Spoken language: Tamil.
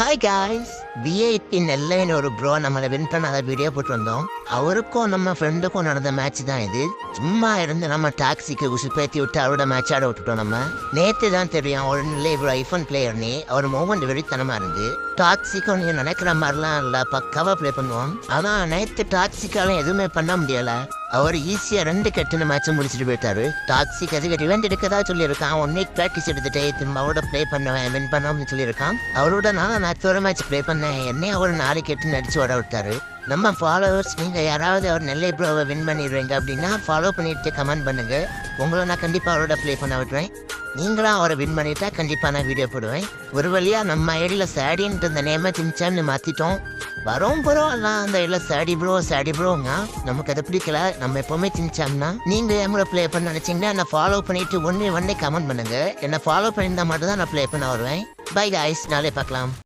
ஹாய் காய்ஸ், விஐபி நெல்லைன்னு ஒரு ப்ரோ நம்மளை வின் பண்ணாத வீடியோ போட்டிருந்தோம். அவருக்கும் நம்ம ஃப்ரெண்டுக்கும் நடந்த மேட்ச் தான் இது. சும்மா இருந்து நம்ம டாக்ஸிக்கு உசுப்பேத்தி விட்டு அவரோட மேட்ச் ஆட விட்டுட்டோம். நம்ம நேற்று தான் தெரியும் ஒரு நிலை இவ்வளோ ஐஃபோன் பிளேயர்னே அவர் மூமெண்ட் வெறித்தனமாக இருந்து டாக்ஸிக்கும் நீ நினைக்கிற மாதிரிலாம் இல்லை, பக்காவாக ப்ளே பண்ணுவோம். ஆனால் நேற்று டாக்ஸிக்காலும் எதுவுமே பண்ண முடியலை. அவர் ஈஸியாக 2 கட்டின மேட்சை முடிச்சுட்டு போயிட்டாரு. டாக்ஸிக் அதுக்கு ரிவெண்ட் எடுக்கதா சொல்லியிருக்கான். 1 வீக் ப்ராக்டிஸ் எடுத்துட்டு திரும்ப அவரோட ப்ளே பண்ணுவேன், வின் பண்ணோம்னு சொல்லியிருக்கான். அவரோட நான் ஒரு மேட்ச் ப்ளே பண்ணேன், என்னையும் அவர் 4 கெட்டு நடிச்சு ஓட விட்டாரு. நம்ம ஃபாலோவர்ஸ் நீங்கள் யாராவது அவர் நெல்லை ப்ரோவை வின் பண்ணிடுவீங்க அப்படின்னா ஃபாலோ பண்ணிட்டு கமெண்ட் பண்ணுங்க. உங்களை நான் கண்டிப்பாக அவரோட ப்ளே பண்ண விட்டுருவேன். நீங்களாம் அவரை வின் பண்ணிட்டா கண்டிப்பாக நான் வீடியோ போடுவேன். ஒரு வழியாக நம்ம ஐடியில் சேடின்ட்டு இந்த நேமை சின்சான்னு மாற்றிட்டோம். வரோம் ப்ரோ எல்லாம் அந்த ஐடியில் சேடி ப்ரோங்க. நமக்கு அதை பிடிக்கல. நம்ம எப்போவுமே சின்சாம்னா நீங்கள் எங்களை ப்ளே பண்ண நினச்சிங்கன்னா என்னை ஃபாலோ பண்ணிவிட்டு ஒன்றே கமெண்ட் பண்ணுங்கள். என்னை ஃபாலோ பண்ணியிருந்தால் மட்டும் தான் நான் ப்ளே பண்ண வருவேன். பை காய்ஸ், நாளே பார்க்கலாம்.